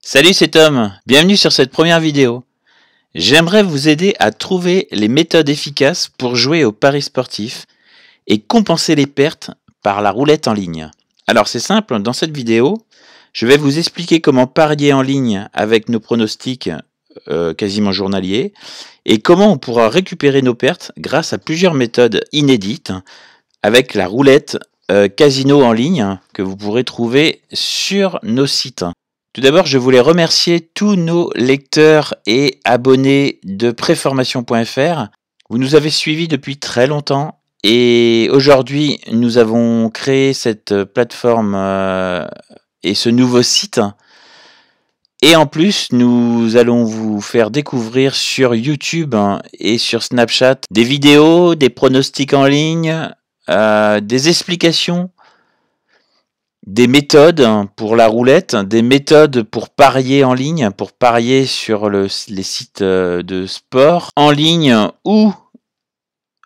Salut, c'est Tom. Bienvenue sur cette première vidéo. J'aimerais vous aider à trouver les méthodes efficaces pour jouer aux paris sportifs et compenser les pertes par la roulette en ligne. Alors c'est simple, dans cette vidéo, je vais vous expliquer comment parier en ligne avec nos pronostics quasiment journaliers et comment on pourra récupérer nos pertes grâce à plusieurs méthodes inédites avec la roulette casino en ligne que vous pourrez trouver sur nos sites. Tout d'abord, je voulais remercier tous nos lecteurs et abonnés de préformation.fr. Vous nous avez suivis depuis très longtemps et aujourd'hui, nous avons créé cette plateforme et ce nouveau site. Et en plus, nous allons vous faire découvrir sur YouTube et sur Snapchat des vidéos, des pronostics en ligne, des explications, des méthodes pour la roulette, des méthodes pour parier en ligne, pour parier sur les sites de sport en ligne ou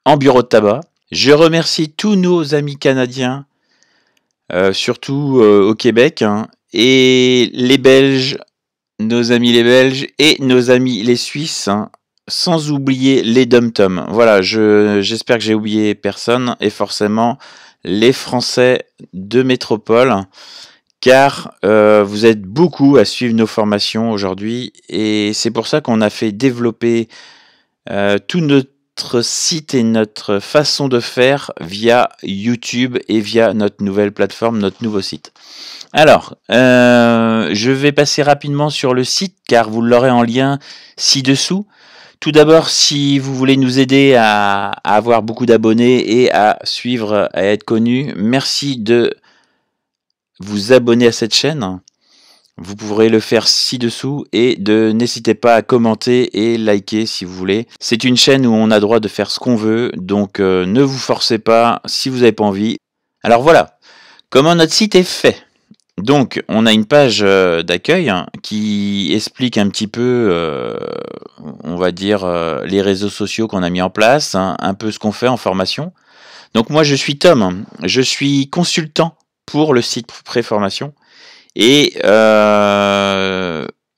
en bureau de tabac. Je remercie tous nos amis canadiens, surtout au Québec, et les Belges, nos amis les Belges et nos amis les Suisses, sans oublier les dom-toms. Voilà, j'espère que j'ai oublié personne et forcément les Français de métropole, car vous êtes beaucoup à suivre nos formations aujourd'hui et c'est pour ça qu'on a fait développer tout notre site et notre façon de faire via YouTube et via notre nouvelle plateforme, notre nouveau site. Alors, je vais passer rapidement sur le site car vous l'aurez en lien ci-dessous. Tout d'abord, si vous voulez nous aider à avoir beaucoup d'abonnés et à suivre, à être connu, merci de vous abonner à cette chaîne. Vous pourrez le faire ci-dessous et n'hésitez pas à commenter et liker si vous voulez. C'est une chaîne où on a droit de faire ce qu'on veut, donc ne vous forcez pas si vous n'avez pas envie. Alors voilà, comment notre site est fait. Donc, on a une page d'accueil qui explique un petit peu, on va dire, les réseaux sociaux qu'on a mis en place, un peu ce qu'on fait en formation. Donc moi, je suis Tom, je suis consultant pour le site Préformation et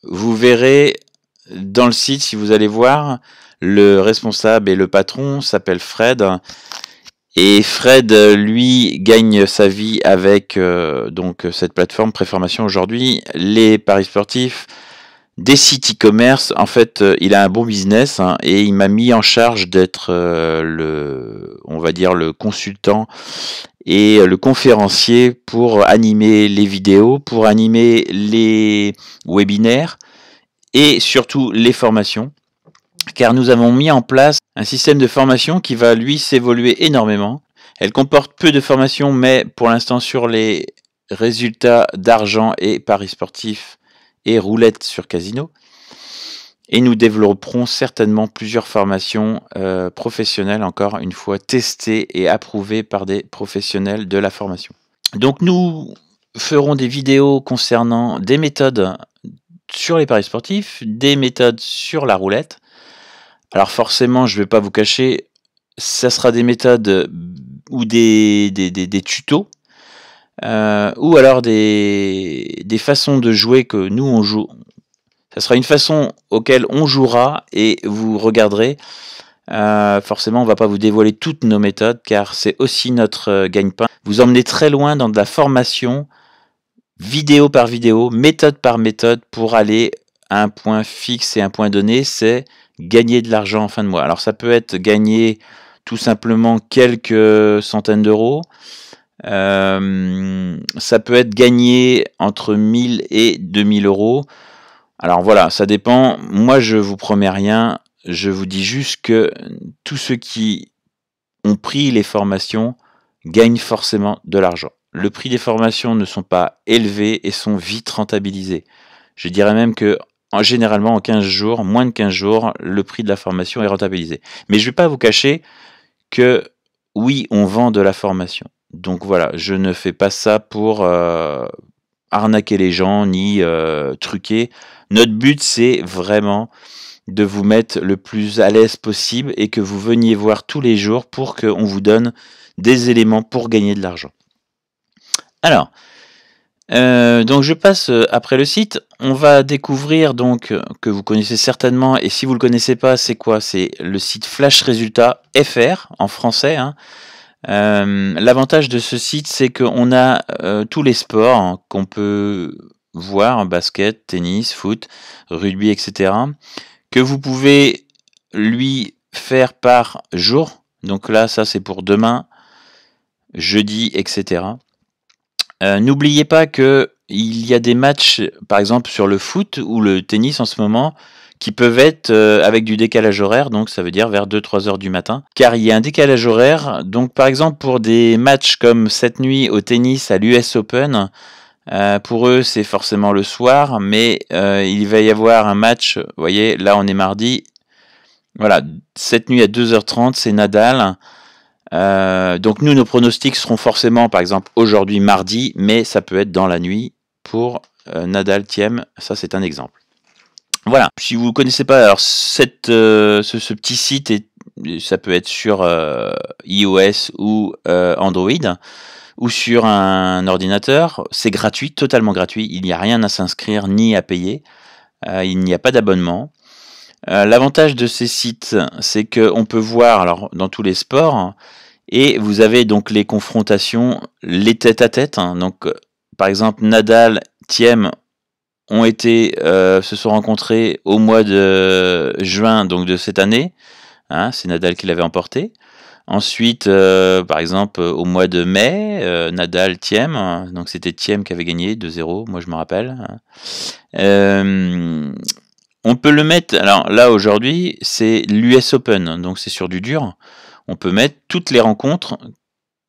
vous verrez dans le site, si vous allez voir, le responsable et le patron s'appelle Fred. Et Fred, lui, gagne sa vie avec donc cette plateforme Préformation aujourd'hui, les paris sportifs, des sites e-commerce. En fait, il a un bon business et il m'a mis en charge d'être on va dire, le consultant et le conférencier pour animer les vidéos, pour animer les webinaires et surtout les formations. Car nous avons mis en place un système de formation qui va lui s'évoluer énormément. Elle comporte peu de formations, mais pour l'instant sur les résultats d'argent et paris sportifs et roulettes sur casino. Et nous développerons certainement plusieurs formations professionnelles, encore une fois testées et approuvées par des professionnels de la formation. Donc nous ferons des vidéos concernant des méthodes sur les paris sportifs, des méthodes sur la roulette. Alors forcément, je ne vais pas vous cacher, ça sera des méthodes ou des tutos, ou alors des façons de jouer que nous on joue. Ça sera une façon auquel on jouera et vous regarderez. Forcément, on ne va pas vous dévoiler toutes nos méthodes car c'est aussi notre gagne-pain. Vous emmenez très loin dans de la formation, vidéo par vidéo, méthode par méthode pour aller à un point fixe et un point donné, c'est gagner de l'argent en fin de mois. Alors ça peut être gagner tout simplement quelques centaines d'euros. Ça peut être gagner entre 1000 et 2000 euros. Alors voilà, ça dépend. Moi, je vous promets rien. Je vous dis juste que tous ceux qui ont pris les formations gagnent forcément de l'argent. Le prix des formations ne sont pas élevés et sont vite rentabilisés. Je dirais même que généralement en 15 jours, moins de 15 jours, le prix de la formation est rentabilisé. Mais je ne vais pas vous cacher que oui, on vend de la formation. Donc voilà, je ne fais pas ça pour arnaquer les gens ni truquer. Notre but, c'est vraiment de vous mettre le plus à l'aise possible et que vous veniez voir tous les jours pour qu'on vous donne des éléments pour gagner de l'argent. Alors, Donc je passe après le site. On va découvrir donc que vous connaissez certainement, et si vous le connaissez pas, c'est quoi? C'est le site Flash Résultats FR en français, hein. L'avantage de ce site, c'est qu'on a tous les sports hein, qu'on peut voir, basket, tennis, foot, rugby, etc., que vous pouvez lui faire par jour. Donc là, ça c'est pour demain, jeudi, etc. N'oubliez pas que il y a des matchs, par exemple sur le foot ou le tennis en ce moment, qui peuvent être avec du décalage horaire, donc ça veut dire vers 2-3 heures du matin, car il y a un décalage horaire. Donc par exemple pour des matchs comme cette nuit au tennis à l'US Open, pour eux c'est forcément le soir, mais il va y avoir un match, vous voyez, là on est mardi, voilà, cette nuit à 2h30 c'est Nadal. Donc nous, nos pronostics seront forcément, par exemple, aujourd'hui mardi, mais ça peut être dans la nuit pour Nadal Thiem. Ça, c'est un exemple. Voilà. Si vous ne connaissez pas, alors ce petit site, ça peut être sur iOS ou Android ou sur un ordinateur. C'est gratuit, totalement gratuit. Il n'y a rien à s'inscrire ni à payer. Il n'y a pas d'abonnement. L'avantage de ces sites, c'est qu'on peut voir, alors dans tous les sports, et vous avez donc les confrontations, les tête-à-tête. Hein. Donc, par exemple, Nadal, Thiem se sont rencontrés au mois de juin donc de cette année. Hein, c'est Nadal qui l'avait emporté. Ensuite, par exemple, au mois de mai, Nadal, Thiem. Donc c'était Thiem qui avait gagné 2-0, moi je me rappelle. On peut le mettre, alors là aujourd'hui, c'est l'US Open, donc c'est sur du dur. On peut mettre toutes les rencontres,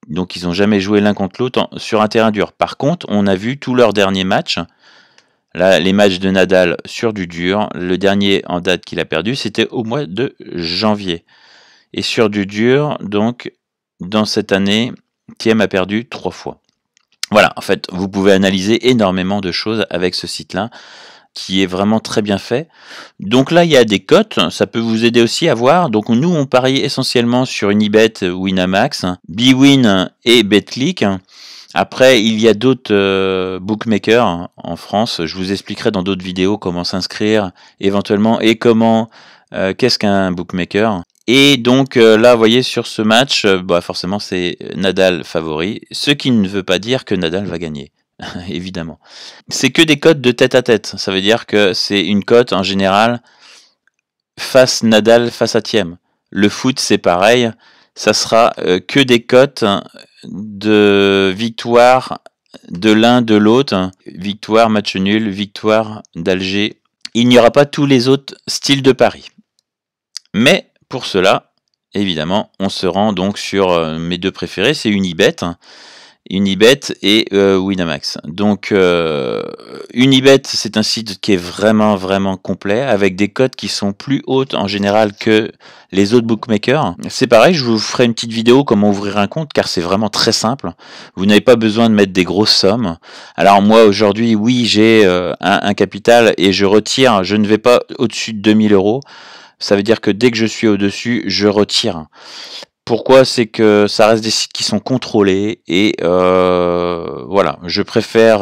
donc ils n'ont jamais joué l'un contre l'autre sur un terrain dur. Par contre, on a vu tous leurs derniers matchs. Là, les matchs de Nadal sur du dur. Le dernier en date qu'il a perdu, c'était au mois de janvier. Et sur du dur, donc, dans cette année, Thiem a perdu 3 fois. Voilà, en fait, vous pouvez analyser énormément de choses avec ce site-là, qui est vraiment très bien fait. Donc là, il y a des cotes, ça peut vous aider aussi à voir. Donc nous, on parie essentiellement sur Unibet, Winamax, bwin et Betclic. Après, il y a d'autres bookmakers en France. Je vous expliquerai dans d'autres vidéos comment s'inscrire éventuellement et qu'est-ce qu'un bookmaker. Et donc là, vous voyez, sur ce match, forcément, c'est Nadal favori, ce qui ne veut pas dire que Nadal va gagner. Évidemment. C'est que des cotes de tête à tête. Ça veut dire que c'est une cote en général face Nadal face à Thiem. Le foot, c'est pareil. Ça sera que des cotes de victoire de l'un de l'autre. Victoire, match nul, victoire d'Alger. Il n'y aura pas tous les autres styles de paris. Mais pour cela, évidemment, on se rend donc sur mes deux préférés. C'est Unibet. Unibet et Winamax. Donc Unibet, c'est un site qui est vraiment vraiment complet avec des cotes qui sont plus hautes en général que les autres bookmakers. C'est pareil, je vous ferai une petite vidéo comment ouvrir un compte car c'est vraiment très simple. Vous n'avez pas besoin de mettre des grosses sommes. Alors moi aujourd'hui, oui, j'ai un capital et je retire, je ne vais pas au-dessus de 2000 €. Ça veut dire que dès que je suis au-dessus, je retire. Pourquoi? C'est que ça reste des sites qui sont contrôlés et voilà, je préfère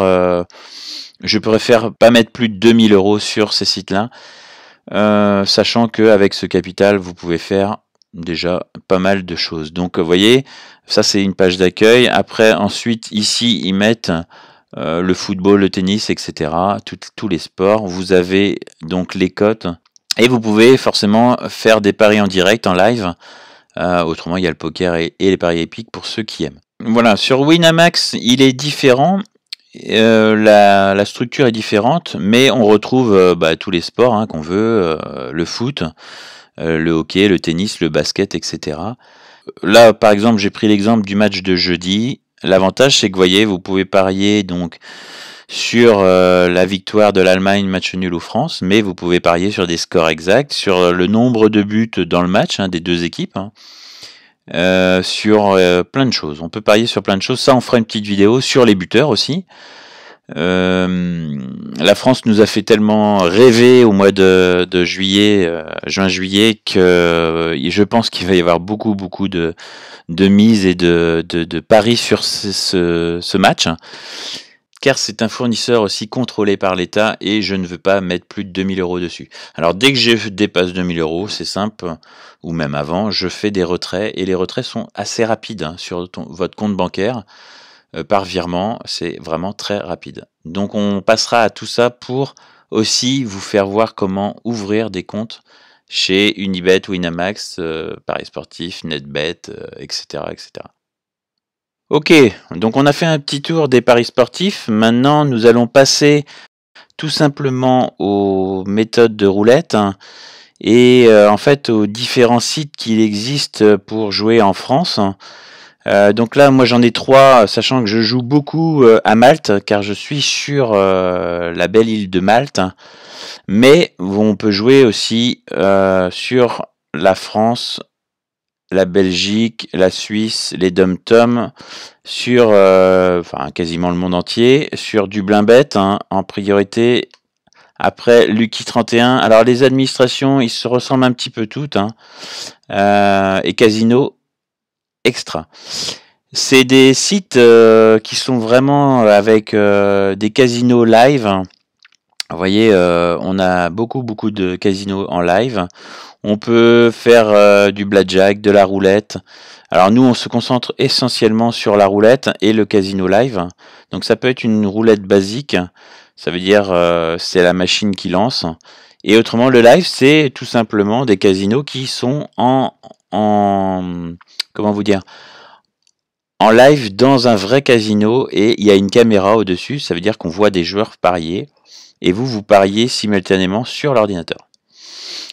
pas mettre plus de 2000 € sur ces sites-là, sachant qu'avec ce capital, vous pouvez faire déjà pas mal de choses. Donc vous voyez, ça c'est une page d'accueil. Après, ensuite, ici, ils mettent le football, le tennis, etc. Tous les sports. Vous avez donc les cotes et vous pouvez forcément faire des paris en direct, en live. Autrement, il y a le poker et les paris épiques pour ceux qui aiment. Voilà, sur Winamax, il est différent. La structure est différente, mais on retrouve tous les sports qu'on veut, le foot, le hockey, le tennis, le basket, etc. Là, par exemple, j'ai pris l'exemple du match de jeudi. L'avantage, c'est que, vous voyez, vous pouvez parier donc sur la victoire de l'Allemagne, match nul ou France, mais vous pouvez parier sur des scores exacts, sur le nombre de buts dans le match des deux équipes, sur plein de choses. On peut parier sur plein de choses. Ça, on fera une petite vidéo sur les buteurs aussi. La France nous a fait tellement rêver au mois de juin-juillet, que je pense qu'il va y avoir beaucoup de mises et de paris sur ce match. car c'est un fournisseur aussi contrôlé par l'État et je ne veux pas mettre plus de 2000 € dessus. Alors dès que je dépasse 2000 €, c'est simple, ou même avant, je fais des retraits et les retraits sont assez rapides hein, sur votre compte bancaire. Par virement, c'est vraiment très rapide. Donc on passera à tout ça pour aussi vous faire voir comment ouvrir des comptes chez Unibet, Winamax, Paris Sportif, NetBet, etc., etc. Ok, donc on a fait un petit tour des paris sportifs. Maintenant, nous allons passer tout simplement aux méthodes de roulette hein, et en fait aux différents sites qu'il existe pour jouer en France. Donc là, moi j'en ai 3, sachant que je joue beaucoup à Malte, car je suis sur la belle île de Malte. Mais on peut jouer aussi sur la France, la Belgique, la Suisse, les Dom-Tom, sur enfin quasiment le monde entier, sur Dublin-Bet hein, en priorité. Après Lucky 31. Alors les administrations, ils se ressemblent un petit peu toutes. Hein, et Casino Extra. C'est des sites qui sont vraiment avec des casinos live. Vous voyez, on a beaucoup de casinos en live. On peut faire du blackjack, de la roulette. Alors nous, on se concentre essentiellement sur la roulette et le casino live. Donc ça peut être une roulette basique. Ça veut dire c'est la machine qui lance. Et autrement, le live, c'est tout simplement des casinos qui sont en comment vous dire, en live dans un vrai casino et il y a une caméra au-dessus. Ça veut dire qu'on voit des joueurs parier et vous pariez simultanément sur l'ordinateur.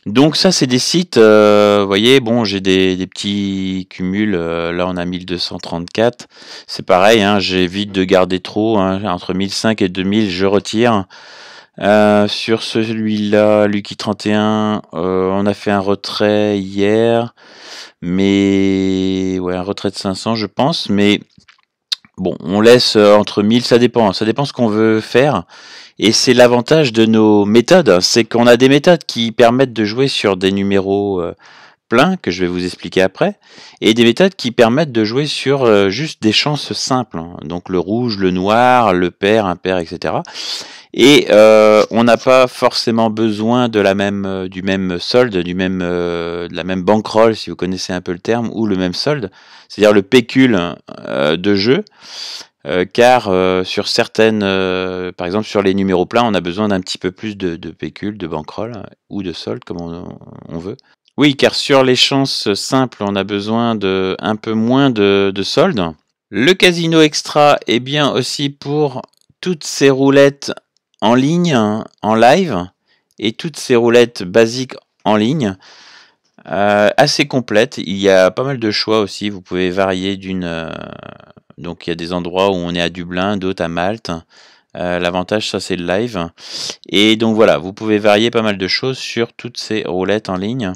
Donc ça, c'est des sites, vous voyez, bon, j'ai des petits cumuls, là on a 1234, c'est pareil, hein, j'évite de garder trop, hein, entre 1005 et 2000, je retire. Sur celui-là, Lucky 31, on a fait un retrait hier, mais ouais, un retrait de 500 je pense, mais bon, on laisse entre 1000, ça dépend ce qu'on veut faire. Et c'est l'avantage de nos méthodes, c'est qu'on a des méthodes qui permettent de jouer sur des numéros pleins, que je vais vous expliquer après, et des méthodes qui permettent de jouer sur juste des chances simples, hein. Donc le rouge, le noir, le pair, impair, etc. Et on n'a pas forcément besoin de du même solde, de la même bankroll, si vous connaissez un peu le terme, ou le même solde, c'est-à-dire le pécule de jeu. Car sur certaines, par exemple sur les numéros pleins, on a besoin d'un petit peu plus de pécule, de bankroll ou de solde comme on veut. Oui, car sur les chances simples, on a besoin de un peu moins de solde. Le casino extra est bien aussi pour toutes ces roulettes en ligne, en live, et toutes ces roulettes basiques en ligne. Assez complète, il y a pas mal de choix aussi, vous pouvez varier donc il y a des endroits où on est à Dublin, d'autres à Malte. L'avantage, ça c'est le live. Et donc voilà, vous pouvez varier pas mal de choses sur toutes ces roulettes en ligne.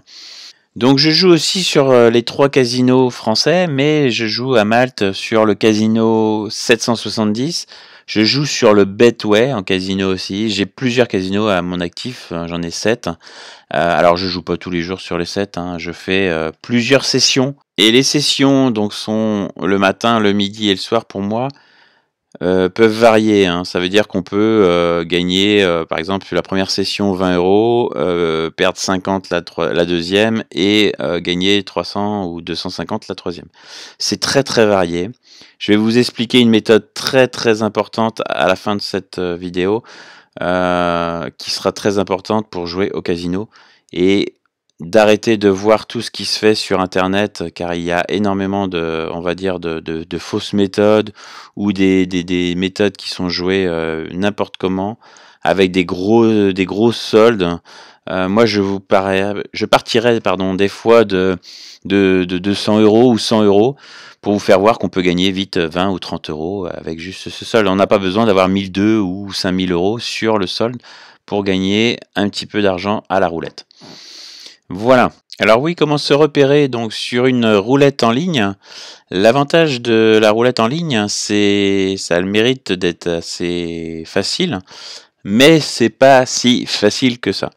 Donc je joue aussi sur les 3 casinos français, mais je joue à Malte sur le casino 770. Je joue sur le Betway en casino aussi. J'ai plusieurs casinos à mon actif, j'en ai 7. Alors je joue pas tous les jours sur les 7, hein. Je fais plusieurs sessions. Et les sessions donc sont le matin, le midi et le soir pour moi. Peuvent varier, hein. Ça veut dire qu'on peut gagner, par exemple, sur la première session 20 €, perdre 50 la deuxième et gagner 300 ou 250 la troisième. C'est très très varié. Je vais vous expliquer une méthode très importante à la fin de cette vidéo, qui sera très importante pour jouer au casino et d'arrêter de voir tout ce qui se fait sur internet, car il y a énormément on va dire de fausses méthodes ou des méthodes qui sont jouées n'importe comment avec des gros soldes. Moi je partirais des fois de 200 € ou 100 € pour vous faire voir qu'on peut gagner vite 20 ou 30 € avec juste ce solde. On n'a pas besoin d'avoir 1200 ou 5000 € sur le solde pour gagner un petit peu d'argent à la roulette. Voilà. Alors oui, comment se repérer donc sur une roulette en ligne? L'avantage de la roulette en ligne, c'est ça a le mérite d'être assez facile, mais c'est pas si facile que ça.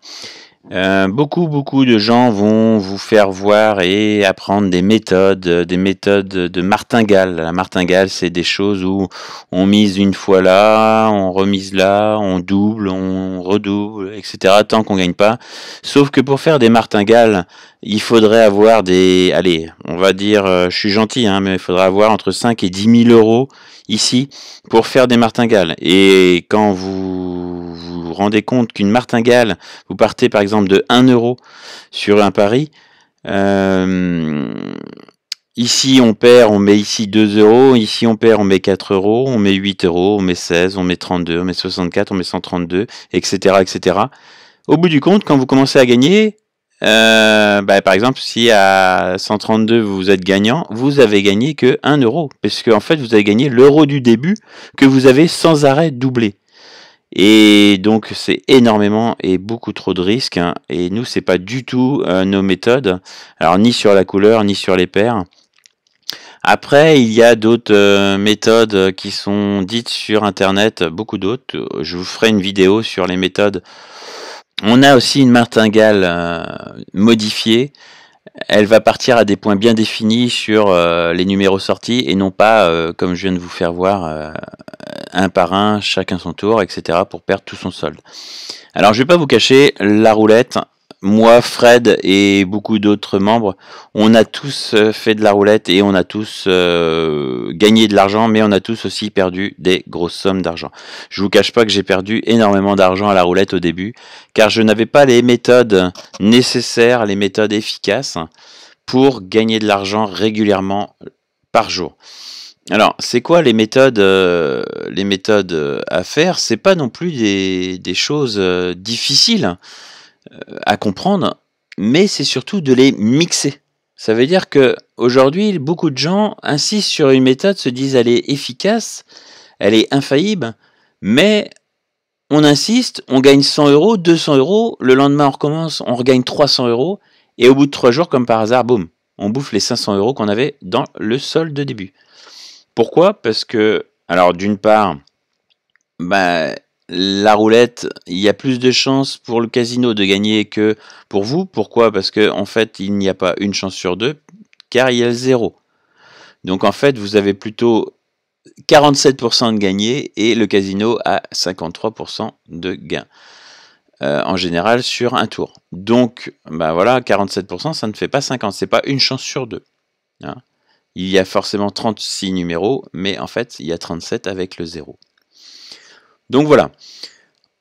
Beaucoup de gens vont vous faire voir et apprendre des méthodes de martingale. La martingale, c'est des choses où on mise une fois là, on remise là, on double, on redouble, etc. tant qu'on gagne pas. Sauf que pour faire des martingales, il faudrait avoir allez, on va dire, je suis gentil, hein, mais il faudrait avoir entre 5 et 10 000 euros ici pour faire des martingales. Et quand vous rendez compte qu'une martingale, vous partez par exemple de 1 euro sur un pari, ici on perd, on met ici 2 euros, ici on perd, on met 4 euros, on met 8 euros, on met 16, on met 32, on met 64, on met 132, etc. etc. Au bout du compte, quand vous commencez à gagner, par exemple, si à 132 vous êtes gagnant, vous avez gagné que 1 euro, parce qu'en fait vous avez gagné l'euro du début que vous avez sans arrêt doublé. Et donc c'est énormément et beaucoup trop de risques, hein. Et nous c'est pas du tout nos méthodes, alors ni sur la couleur ni sur les paires. Après il y a d'autres méthodes qui sont dites sur internet, beaucoup d'autres. Je vous ferai une vidéo sur les méthodes. On a aussi une martingale modifiée. Elle va partir à des points bien définis sur les numéros sortis et non pas, comme je viens de vous faire voir, un par un, chacun son tour, etc. pour perdre tout son solde. Alors je vais pas vous cacher, la roulette, moi, Fred et beaucoup d'autres membres, on a tous fait de la roulette et on a tous gagné de l'argent, mais on a tous aussi perdu des grosses sommes d'argent. Je vous cache pas que j'ai perdu énormément d'argent à la roulette au début, car je n'avais pas les méthodes nécessaires, les méthodes efficaces pour gagner de l'argent régulièrement par jour. Alors, c'est quoi les méthodes à faire? C'est pas non plus des choses difficiles à comprendre, mais c'est surtout de les mixer. Ça veut dire que aujourd'hui, beaucoup de gens insistent sur une méthode, se disent elle est efficace, elle est infaillible, mais on insiste, on gagne 100 euros, 200 euros, le lendemain on recommence, on regagne 300 euros, et au bout de 3 jours, comme par hasard, boum, on bouffe les 500 euros qu'on avait dans le solde de début. Pourquoi? Parce que, alors d'une part, la roulette, il y a plus de chances pour le casino de gagner que pour vous. Pourquoi? Parce que en fait, il n'y a pas une chance sur deux, car il y a le zéro. Donc en fait, vous avez plutôt 47% de gagné et le casino a 53% de gain. En général sur un tour. Donc, voilà, 47%, ça ne fait pas 50, c'est pas une chance sur deux. Hein. Il y a forcément 36 numéros, mais en fait, il y a 37 avec le 0. Donc voilà.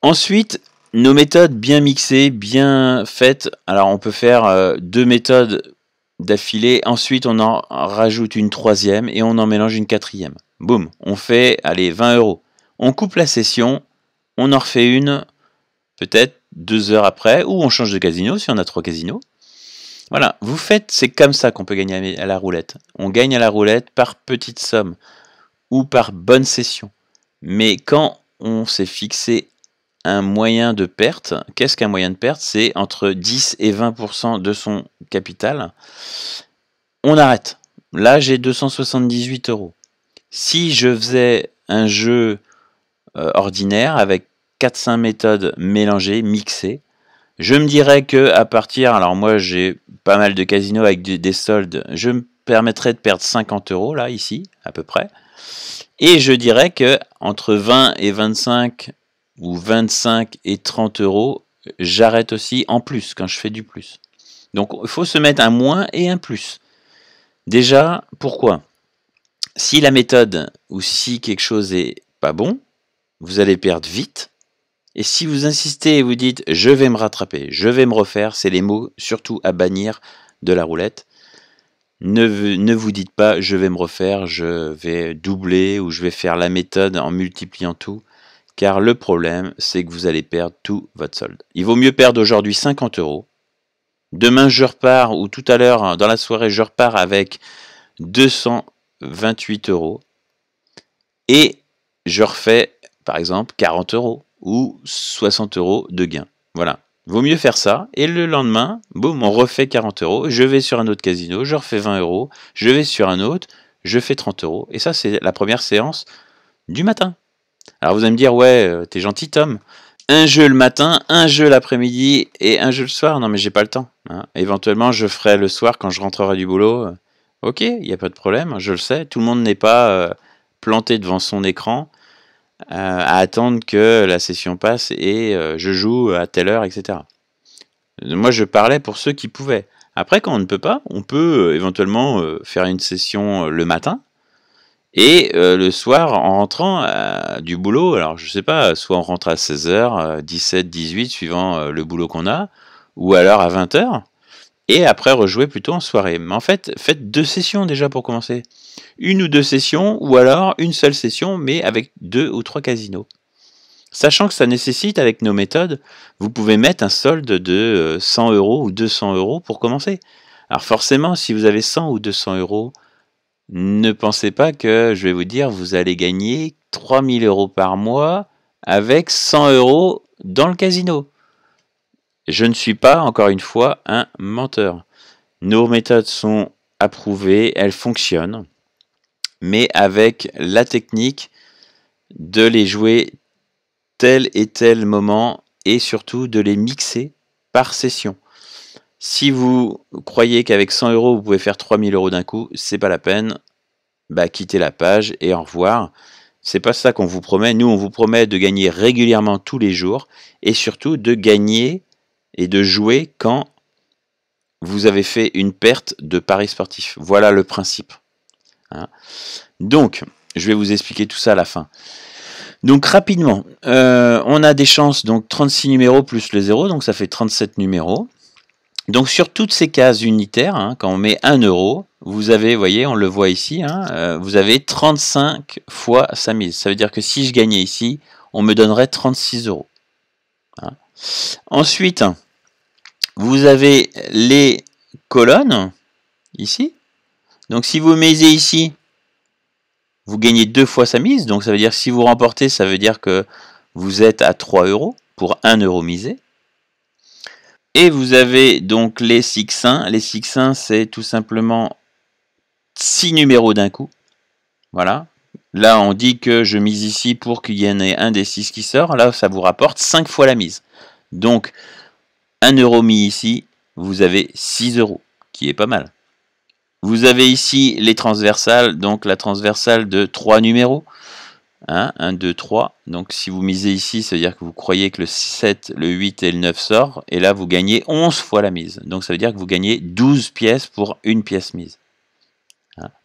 Ensuite, nos méthodes bien mixées, bien faites. Alors, on peut faire 2 méthodes d'affilée. Ensuite, on en rajoute une troisième et on en mélange une quatrième. Boum, on fait, allez, 20 euros. On coupe la session, on en refait une, peut-être 2 heures après, ou on change de casino si on a 3 casinos. Voilà, vous faites, c'est comme ça qu'on peut gagner à la roulette. On gagne à la roulette par petite somme ou par bonne session. Mais quand on s'est fixé un moyen de perte, qu'est-ce qu'un moyen de perte? C'est entre 10 et 20% de son capital. On arrête. Là, j'ai 278 euros. Si je faisais un jeu ordinaire avec 4-5 méthodes mélangées, mixées, je me dirais que à partir, alors moi j'ai pas mal de casinos avec des soldes, je me permettrais de perdre 50 euros là, ici, à peu près. Et je dirais que entre 20 et 25 ou 25 et 30 euros, j'arrête aussi en plus quand je fais du plus. Donc il faut se mettre un moins et un plus. Déjà, pourquoi? Si la méthode ou si quelque chose est pas bon, vous allez perdre vite. Et si vous insistez et vous dites « je vais me rattraper, je vais me refaire », c'est les mots surtout à bannir de la roulette. Ne vous dites pas « je vais me refaire, je vais doubler » ou « je vais faire la méthode en multipliant tout », car le problème, c'est que vous allez perdre tout votre solde. Il vaut mieux perdre aujourd'hui 50 euros. Demain, je repars, ou tout à l'heure, dans la soirée, je repars avec 228 euros. Et je refais, par exemple, 40 euros. Ou 60 euros de gain. Voilà. Vaut mieux faire ça. Et le lendemain, boum, on refait 40 euros. Je vais sur un autre casino, je refais 20 euros. Je vais sur un autre, je fais 30 euros. Et ça, c'est la première séance du matin. Alors vous allez me dire, ouais, t'es gentil Tom. un jeu le matin, un jeu l'après-midi et un jeu le soir. Non mais j'ai pas le temps. Hein. Éventuellement je ferai le soir quand je rentrerai du boulot. Ok, il n'y a pas de problème, je le sais. Tout le monde n'est pas planté devant son écran à attendre que la session passe et je joue à telle heure, etc. Moi je parlais pour ceux qui pouvaient. Après quand on ne peut pas, on peut éventuellement faire une session le matin. Et le soir, en rentrant du boulot, alors je sais pas, soit on rentre à 16h, 17, 18, suivant le boulot qu'on a, ou alors à 20h, et après rejouer plutôt en soirée. Mais en fait, faites 2 sessions déjà pour commencer. 1 ou 2 sessions, ou alors une seule session, mais avec 2 ou 3 casinos. Sachant que ça nécessite, avec nos méthodes, vous pouvez mettre un solde de 100 € ou 200 € pour commencer. Alors forcément, si vous avez 100 ou 200 €, ne pensez pas que je vais vous dire vous allez gagner 3000 € par mois avec 100 € dans le casino. Je ne suis pas, encore une fois, un menteur. Nos méthodes sont approuvées, elles fonctionnent, mais avec la technique de les jouer tel et tel moment et surtout de les mixer par session. Si vous croyez qu'avec 100 € vous pouvez faire 3000 € d'un coup, c'est pas la peine. Bah, quittez la page et au revoir. C'est pas ça qu'on vous promet. Nous, on vous promet de gagner régulièrement tous les jours et surtout de gagner et de jouer quand vous avez fait une perte de paris sportif. Voilà le principe. Hein. Donc, je vais vous expliquer tout ça à la fin. Donc rapidement, on a des chances, donc 36 numéros plus le 0, donc ça fait 37 numéros. Donc sur toutes ces cases unitaires, hein, quand on met 1 €, vous avez, vous voyez, on le voit ici, hein, vous avez 35 fois sa mise. Ça veut dire que si je gagnais ici, on me donnerait 36 €. Hein. Ensuite, vous avez les colonnes, ici. Donc si vous misez ici, vous gagnez 2 fois sa mise. Donc ça veut dire que si vous remportez, ça veut dire que vous êtes à 3 € pour 1 € misé. Et vous avez donc les sixins. Les sixins, c'est tout simplement 6 numéros d'un coup. Voilà. Là, on dit que je mise ici pour qu'il y en ait un des 6 qui sort. Là, ça vous rapporte 5 fois la mise. Donc, 1 € mis ici, vous avez 6 €, qui est pas mal. Vous avez ici les transversales, donc la transversale de 3 numéros. 1, 2, 3. Donc si vous misez ici, ça veut dire que vous croyez que le 7, le 8 et le 9 sortent. Et là, vous gagnez 11 fois la mise. Donc ça veut dire que vous gagnez 12 pièces pour une pièce mise.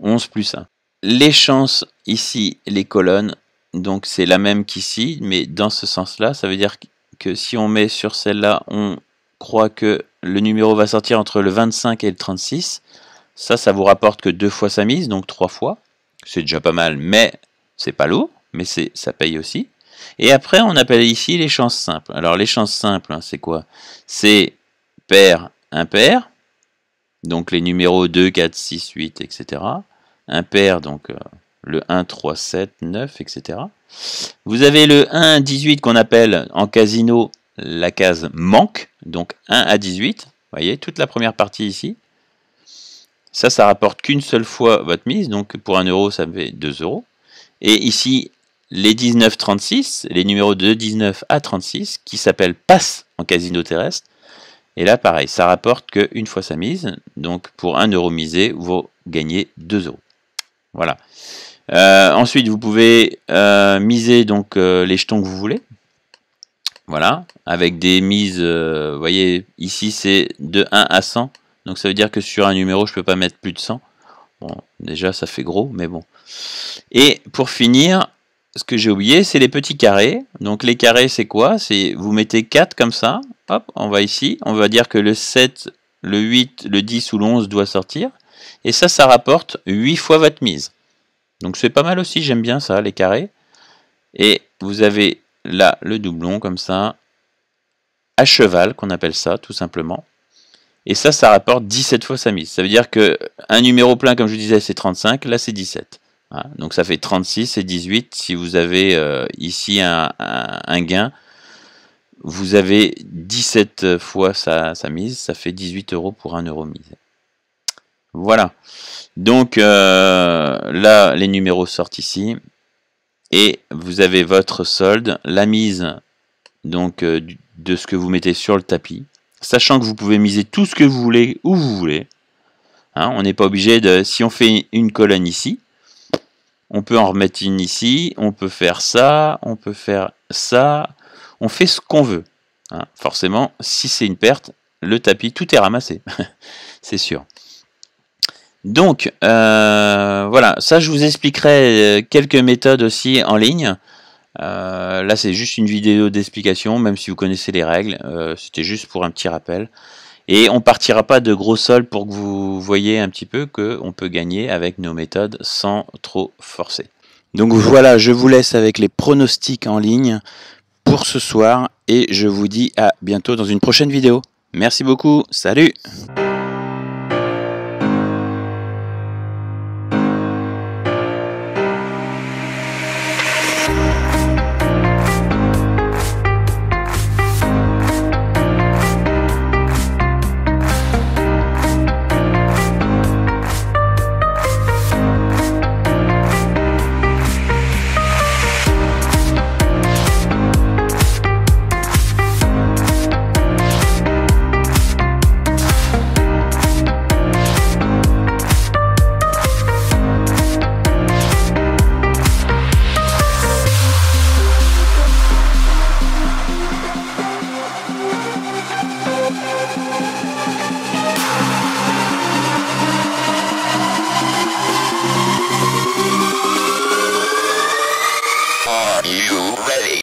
11 plus 1. Les chances ici, les colonnes, donc c'est la même qu'ici, mais dans ce sens-là, ça veut dire que si on met sur celle-là, on croit que le numéro va sortir entre le 25 et le 36. Ça vous rapporte que 2 fois sa mise, donc 3 fois. C'est déjà pas mal, mais c'est pas lourd. Mais ça paye aussi. Et après, on appelle ici les chances simples. Alors, les chances simples, hein, c'est quoi? C'est pair, impair, donc les numéros 2, 4, 6, 8, etc. Impair, donc le 1, 3, 7, 9, etc. Vous avez le 1, 18 qu'on appelle en casino la case manque, donc 1 à 18. Vous voyez, toute la première partie ici. Ça rapporte qu'une seule fois votre mise, donc pour 1 €, ça fait 2 €. Et ici, les 19-36, les numéros de 19 à 36, qui s'appellent passe en casino terrestre. Et là, pareil, ça rapporte qu'une fois sa mise. Donc, pour 1 € misé, vous gagnez 2 €. Voilà. Ensuite, vous pouvez miser donc les jetons que vous voulez. Voilà. Avec des mises, vous voyez, ici, c'est de 1 à 100. Donc, ça veut dire que sur un numéro, je ne peux pas mettre plus de 100. Bon, déjà, ça fait gros, mais bon. Et pour finir, ce que j'ai oublié, c'est les petits carrés. Donc les carrés, c'est quoi? C'est vous mettez 4 comme ça. Hop, on va ici. On va dire que le 7, le 8, le 10 ou le 11 doit sortir. Et ça rapporte 8 fois votre mise. Donc c'est pas mal aussi, j'aime bien ça, les carrés. Et vous avez là le doublon comme ça. À cheval, qu'on appelle ça, tout simplement. Et ça rapporte 17 fois sa mise. Ça veut dire que un numéro plein, comme je vous disais, c'est 35. Là, c'est 17. Voilà. Donc ça fait 36 et 18. Si vous avez ici un gain, vous avez 17 fois sa mise. Ça fait 18 € pour 1 € misé. Voilà. Donc là, les numéros sortent ici. Et vous avez votre solde. La mise donc de ce que vous mettez sur le tapis, sachant que vous pouvez miser tout ce que vous voulez où vous voulez. Hein, on n'est pas obligé de... Si on fait une colonne ici, on peut en remettre une ici, on peut faire ça, on peut faire ça, on fait ce qu'on veut. Hein, forcément, si c'est une perte, le tapis, tout est ramassé, c'est sûr. Donc, voilà, ça je vous expliquerai quelques méthodes aussi en ligne. Là, c'est juste une vidéo d'explication, même si vous connaissez les règles. C'était juste pour un petit rappel. Et on partira pas de gros sols pour que vous voyez un petit peu qu'on peut gagner avec nos méthodes sans trop forcer. Donc voilà, je vous laisse avec les pronostics en ligne pour ce soir et je vous dis à bientôt dans une prochaine vidéo. Merci beaucoup, salut! Are you ready?